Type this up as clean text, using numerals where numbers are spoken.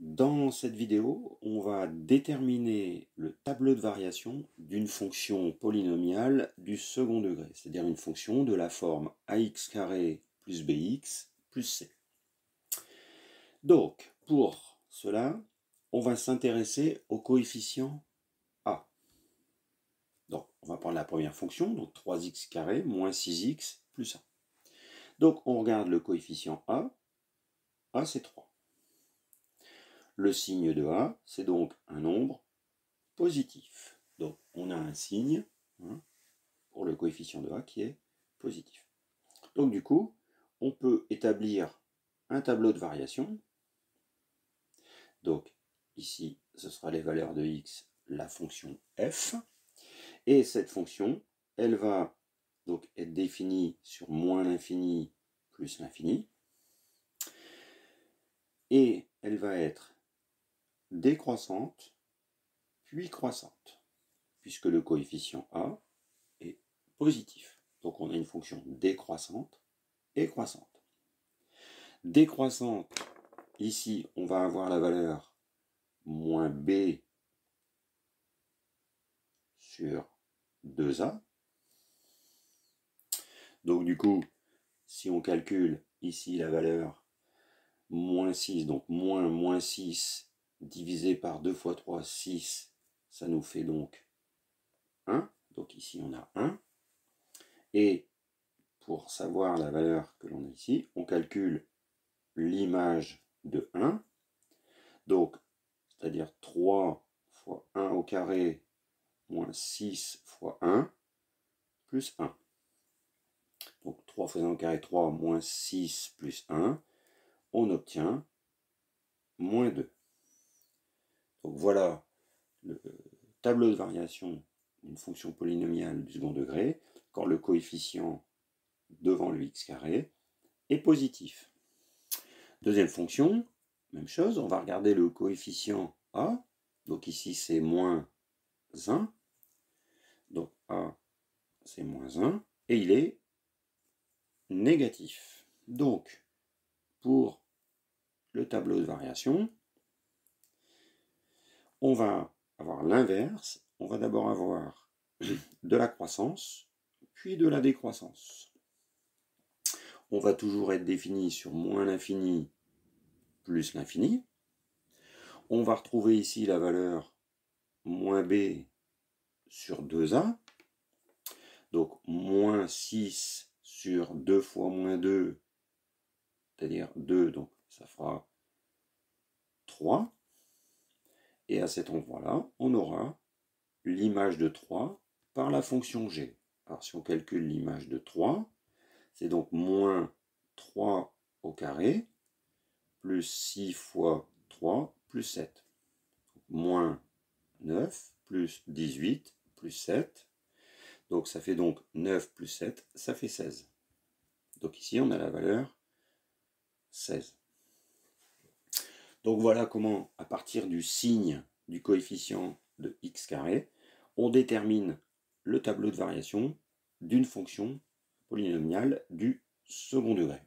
Dans cette vidéo, on va déterminer le tableau de variation d'une fonction polynomiale du second degré, c'est-à-dire une fonction de la forme ax carré plus bx plus c. Donc, pour cela, on va s'intéresser au coefficient a. Donc, on va prendre la première fonction, donc 3x carré moins 6x plus 1. Donc, on regarde le coefficient a. A, c'est 3. Le signe de a, c'est donc un nombre positif. Donc, on a un signe pour le coefficient de a qui est positif. Donc, du coup, on peut établir un tableau de variation. Donc, ici, ce sera les valeurs de x, la fonction f. Et cette fonction, elle va donc être définie sur moins l'infini plus l'infini. Et elle va être décroissante, puis croissante, puisque le coefficient a est positif. Donc on a une fonction décroissante et croissante. Décroissante, ici on va avoir la valeur moins b sur 2a. Donc du coup, si on calcule ici la valeur moins 6, donc moins 6 divisé par 2 fois 3, 6, ça nous fait donc 1. Donc ici on a 1. Et pour savoir la valeur que l'on a ici, on calcule l'image de 1. Donc, c'est-à-dire 3 fois 1 au carré moins 6 fois 1 plus 1. Donc 3 fois 1 au carré, 3 moins 6 plus 1. On obtient moins 2. Donc voilà le tableau de variation d'une fonction polynomiale du second degré quand le coefficient devant le x carré est positif. Deuxième fonction, même chose, on va regarder le coefficient a. Donc ici c'est moins 1. Donc a c'est moins 1. Et il est négatif. Donc pour le tableau de variation, on va avoir l'inverse. On va d'abord avoir de la croissance, puis de la décroissance. On va toujours être défini sur moins l'infini plus l'infini. On va retrouver ici la valeur moins b sur 2a. Donc moins 6 sur 2 fois moins 2, c'est-à-dire 2, donc ça fera 3. Et à cet endroit-là, on aura l'image de 3 par la fonction g. Alors si on calcule l'image de 3, c'est donc moins 3 au carré, plus 6 fois 3, plus 7. Donc, moins 9, plus 18, plus 7. Donc ça fait donc 9 plus 7, ça fait 16. Donc ici, on a la valeur 16. Donc voilà comment, à partir du signe du coefficient de x carré, on détermine le tableau de variation d'une fonction polynomiale du second degré.